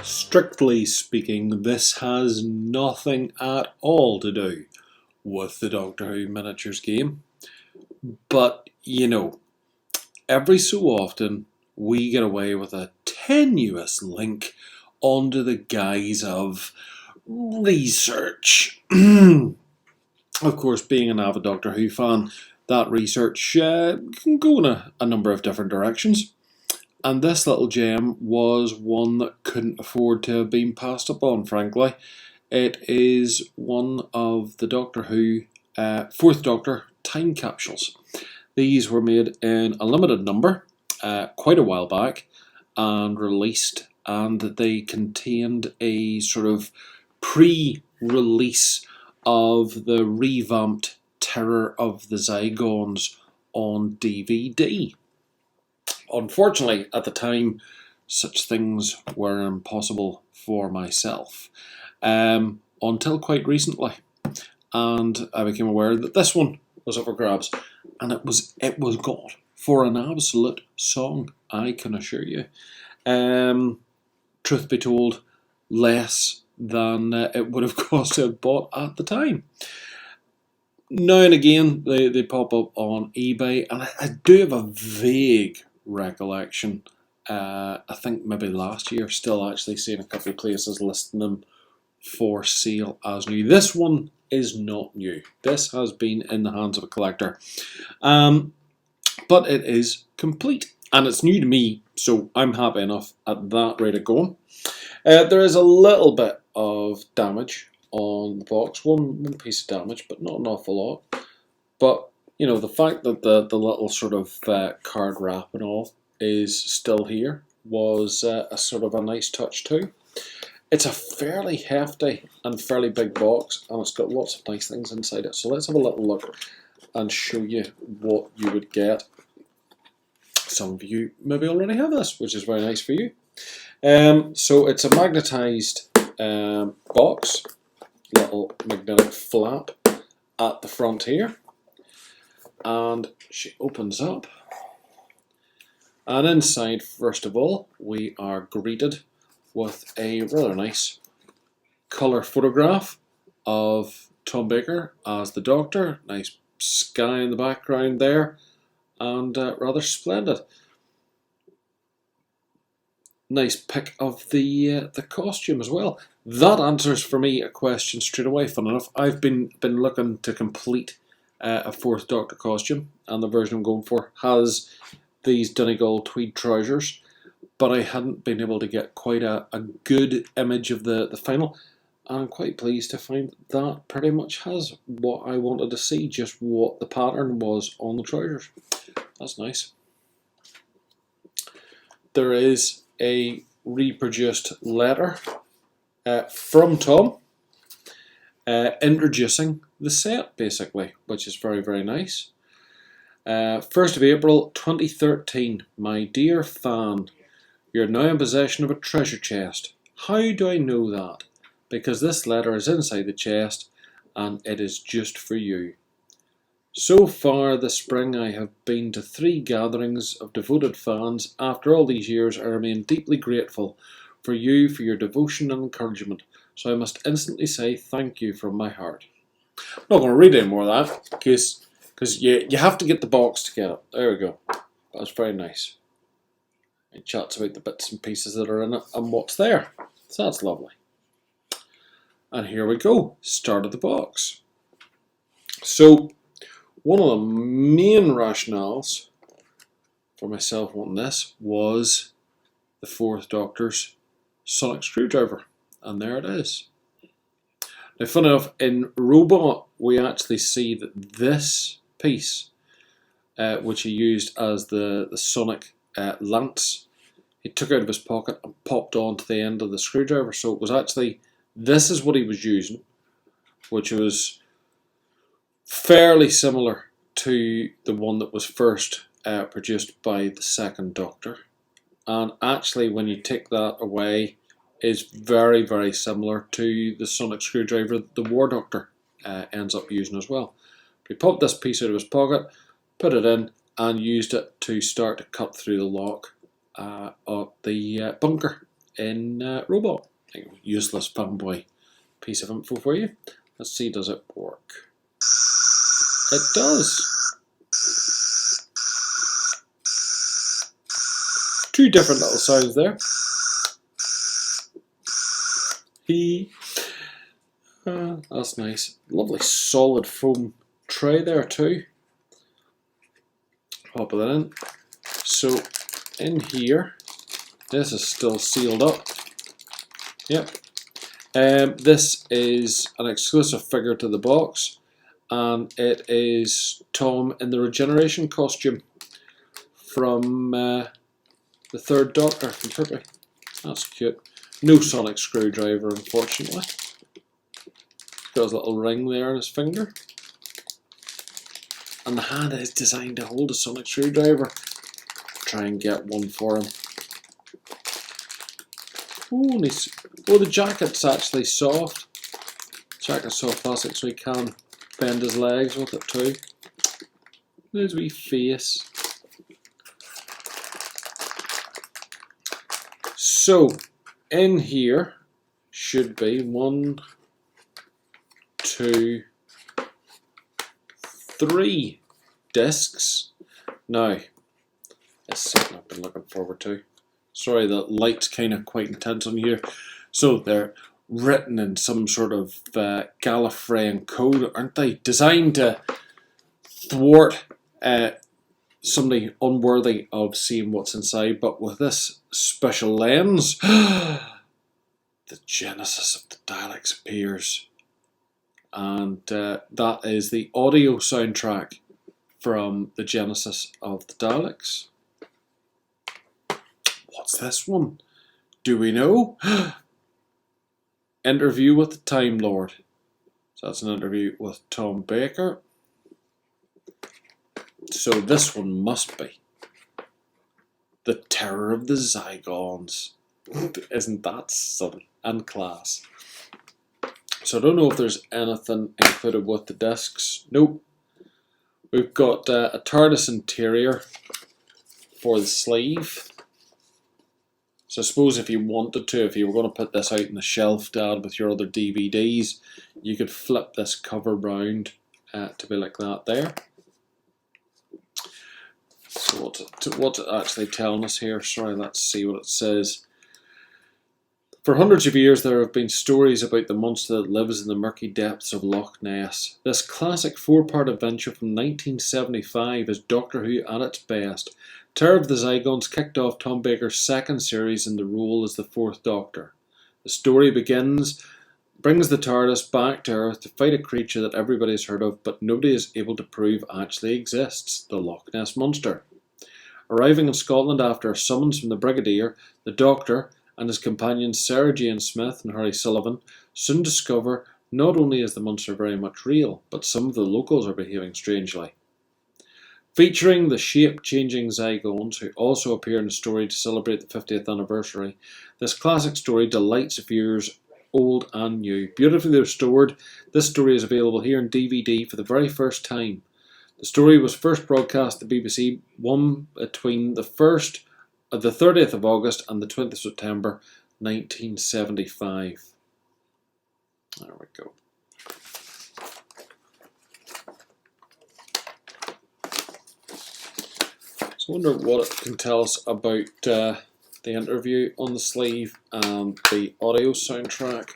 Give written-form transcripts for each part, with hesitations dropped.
Strictly speaking, this has nothing at all to do with the Doctor Who miniatures game. But, every so often we get away with a tenuous link under the guise of research. Of course, being an avid Doctor Who fan, that research can go in a number of different directions. And this little gem was one that couldn't afford to have been passed up on, frankly. It is one of the Doctor Who Fourth Doctor time capsules. These were made in a limited number quite a while back and released, and they contained a sort of pre-release of the revamped Terror of the Zygons on DVD. Unfortunately, at the time, such things were impossible for myself until quite recently, and I became aware that this one was up for grabs, and it was gone for an absolute song, I can assure you. Truth be told, less than it would have cost to have bought at the time. Now and again, they pop up on eBay, and I do have a vague recollection. I think maybe last year, still actually seeing a couple of places listing them for sale as new. This one is not new. This has been in the hands of a collector, but it is complete, and it's new to me, so I'm happy enough at that rate of going. There is a little bit of damage on the box, one piece of damage, but not an awful lot. But the fact that the little sort of card wrap and all is still here was a sort of a nice touch too. It's a fairly hefty and fairly big box, and it's got lots of nice things inside it. So let's have a little look and show you what you would get. Some of you maybe already have this, which is very nice for you. So it's a magnetised box, little magnetic flap at the front here, and she opens up, and inside, first of all, we are greeted with a rather nice colour photograph of Tom Baker as the Doctor. Nice sky in the background there, and rather splendid. Nice pick of the costume as well. That answers for me a question straight away. Fun enough, I've been looking to complete a Fourth Doctor costume, and the version I'm going for has these Donegal tweed trousers, but I hadn't been able to get quite a good image of the final. And I'm quite pleased to find that pretty much has what I wanted to see, just what the pattern was on the trousers. That's nice. There is a reproduced letter from Tom introducing the set, basically, which is very, very nice. 1st of April 2013. My dear fan, you're now in possession of a treasure chest. How do I know that? Because this letter is inside the chest, and it is just for you. So far this spring I have been to 3 gatherings of devoted fans. After all these years I remain deeply grateful for you, for your devotion and encouragement. So I must instantly say thank you from my heart. I'm not going to read any more of that, because you have to get the box to get it. There we go. That's very nice. It chats about the bits and pieces that are in it and what's there. So that's lovely. And here we go. Start of the box. So one of the main rationales for myself wanting this was the Fourth Doctor's sonic screwdriver, and there it is. Now, fun enough, in Robot we actually see that this piece, which he used as the sonic lance, he took out of his pocket and popped onto the end of the screwdriver. So it was actually, this is what he was using, which was fairly similar to the one that was first produced by the Second Doctor, and actually when you take that away is very, very similar to the sonic screwdriver that the War Doctor ends up using as well. He popped this piece out of his pocket, put it in, and used it to start to cut through the lock of the bunker in Robot. Useless fanboy piece of info for you. Let's see, does it work? It does. Two different little sounds there. He. That's nice. Lovely solid foam tray there too. Pop that in. So in here, this is still sealed up. Yep. This is an exclusive figure to the box, and it is Tom in the Regeneration costume from the Third Doctor from Turkey. That's cute. No sonic screwdriver, unfortunately. Got his little ring there on his finger. And the hand is designed to hold a sonic screwdriver. Try and get one for him. Oh, nice. Oh, the jacket's actually soft. Jacket's soft plastic, so he can bend his legs with it too. His wee face. So, in here should be 1, 2, 3 discs. Now, it's something I've been looking forward to. Sorry, the light's kind of quite intense on here. So they're written in some sort of Gallifreyan code, aren't they? Designed to thwart somebody unworthy of seeing what's inside, but with this special lens, the genesis of the Daleks appears. And that is the audio soundtrack from the genesis of the Daleks. What's this one? Do we know? Interview with the Time Lord. So that's an interview with Tom Baker. So this one must be The Terror of the Zygons. Isn't that something? And class. So I don't know if there's anything included with the discs. Nope. We've got a TARDIS interior for the sleeve. So I suppose if you wanted to, if you were going to put this out on the shelf, Dad, with your other DVDs, you could flip this cover round to be like that there. So what's it actually telling us here? Sorry, let's see what it says. For hundreds of years there have been stories about the monster that lives in the murky depths of Loch Ness. This classic 4-part adventure from 1975 is Doctor Who at its best. Terror of the Zygons kicked off Tom Baker's second series in the role as the 4th Doctor. The story brings the TARDIS back to Earth to fight a creature that everybody's heard of but nobody is able to prove actually exists, the Loch Ness Monster. Arriving in Scotland after a summons from the Brigadier, the Doctor and his companions Sarah Jane Smith and Harry Sullivan soon discover not only is the monster very much real, but some of the locals are behaving strangely. Featuring the shape-changing Zygons, who also appear in the story to celebrate the 50th anniversary, this classic story delights viewers old and new. Beautifully restored, this story is available here in DVD for the very first time. The story was first broadcast at the BBC between the 30th of August and the 20th of September 1975. There we go. So I wonder what it can tell us about the interview on the sleeve and the audio soundtrack.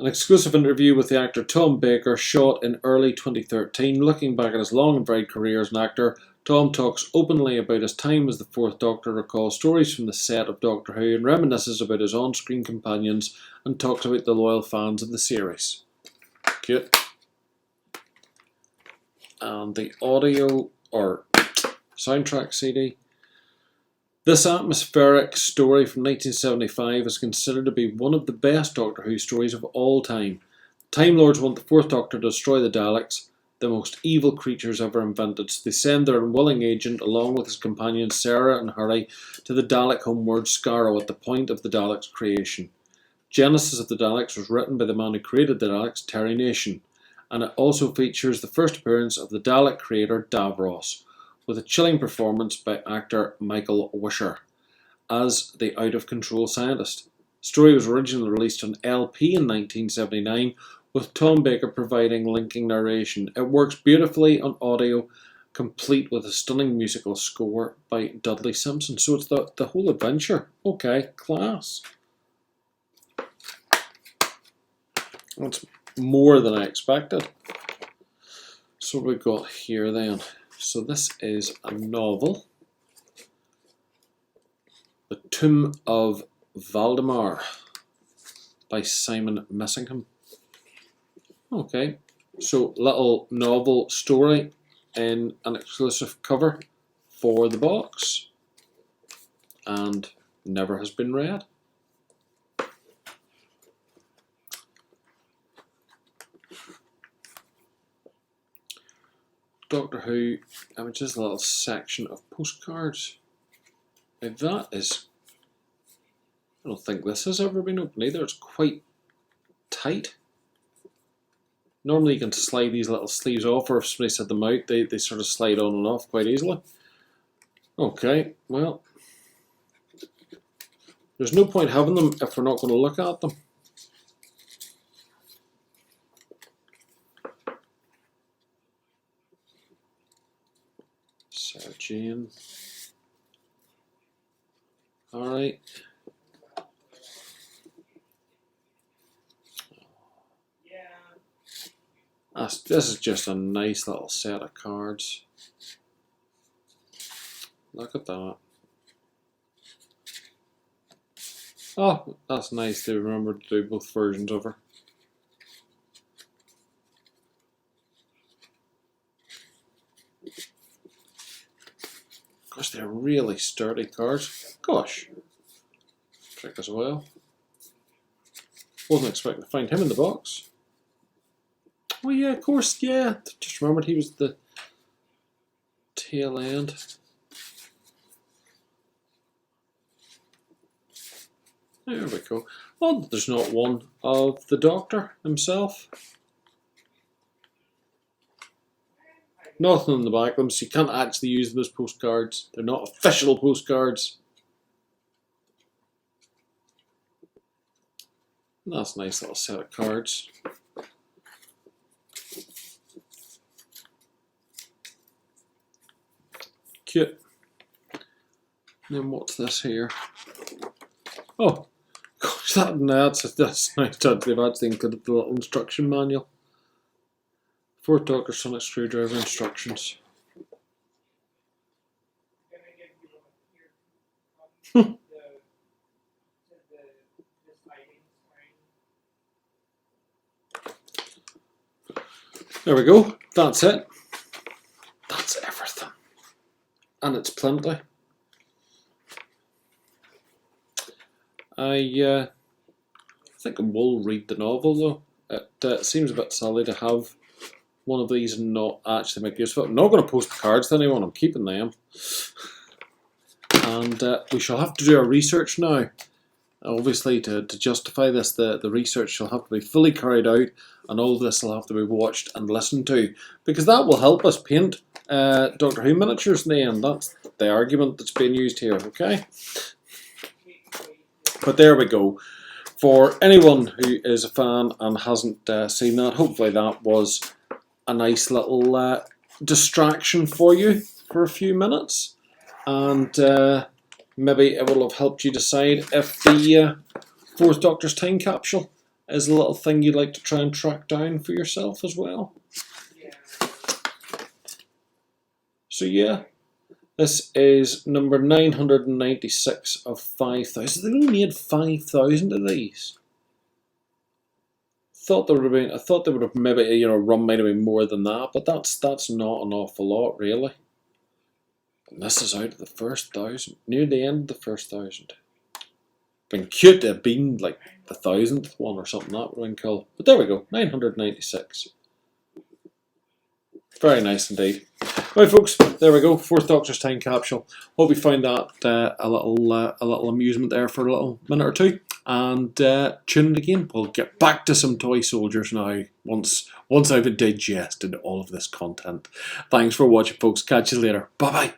An exclusive interview with the actor Tom Baker, shot in early 2013. Looking back at his long and varied career as an actor, Tom talks openly about his time as the 4th Doctor, recalls stories from the set of Doctor Who, and reminisces about his on-screen companions, and talks about the loyal fans of the series. Cute. And the audio, or soundtrack CD. This atmospheric story from 1975 is considered to be one of the best Doctor Who stories of all time. Time Lords want the 4th Doctor to destroy the Daleks, the most evil creatures ever invented, so they send their unwilling agent along with his companions Sarah and Harry to the Dalek homeworld Skaro at the point of the Daleks' creation. Genesis of the Daleks was written by the man who created the Daleks, Terry Nation, and it also features the first appearance of the Dalek creator Davros. with a chilling performance by actor Michael Wisher as the out-of-control scientist. The story was originally released on LP in 1979, with Tom Baker providing linking narration. It works beautifully on audio, complete with a stunning musical score by Dudley Simpson. So it's the whole adventure. Okay, class. That's more than I expected. So what we've got here then. So this is a novel. The Tomb of Valdemar by Simon Missingham. Okay, so little novel story in an exclusive cover for the box, and never has been read. Doctor Who images, a little section of postcards. Now that is, I don't think this has ever been opened either. It's quite tight. Normally you can slide these little sleeves off, or if somebody set them out, they sort of slide on and off quite easily. Okay, well, there's no point having them if we're not going to look at them. Sarah Jane. Alright. This is just a nice little set of cards. Look at that. Oh, that's nice. They remembered to do both versions of her. Gosh, they're really sturdy cards. Gosh. Trick as well. Wasn't expecting to find him in the box. Oh yeah, of course, yeah. Just remembered he was the tail end. There we go. Oh, there's not one of the Doctor himself. Nothing on the back of them, so you can't actually use them as postcards. They're not official postcards. That's a nice little set of cards. Cute. And then what's this here? Oh, gosh, that's nice touch. They've actually included the little instruction manual. 4th Doctor Sonic Screwdriver instructions. There we go. That's it. That's everything. And it's plenty. I think I will read the novel though. It seems a bit silly to have one of these and not actually make use of it. I'm not going to post the cards to anyone. I'm keeping them. And we shall have to do our research now. Obviously, to justify this, the research shall have to be fully carried out, and all of this will have to be watched and listened to, because that will help us paint Doctor Who miniatures in the end. That's the argument that's being used here, okay? But there we go. For anyone who is a fan and hasn't seen that, hopefully that was a nice little distraction for you for a few minutes. And maybe it will have helped you decide if the 4th Doctor's time capsule is a little thing you'd like to try and track down for yourself as well. So yeah, this is number 996 of 5,000. They only made 5,000 of these. I thought they would have maybe, run might have been more than that, but that's not an awful lot really. And this is out of the first 1,000, near the end of the first 1,000. Been cute to have been like the 1,000th one or something. That would have been cool. But there we go, 996. Very nice indeed. Right, folks, there we go. Fourth Doctor's Time capsule. Hope you found that a little amusement there for a little minute or two. And tune in again. We'll get back to some toy soldiers now. Once I've digested all of this content. Thanks for watching, folks. Catch you later. Bye bye.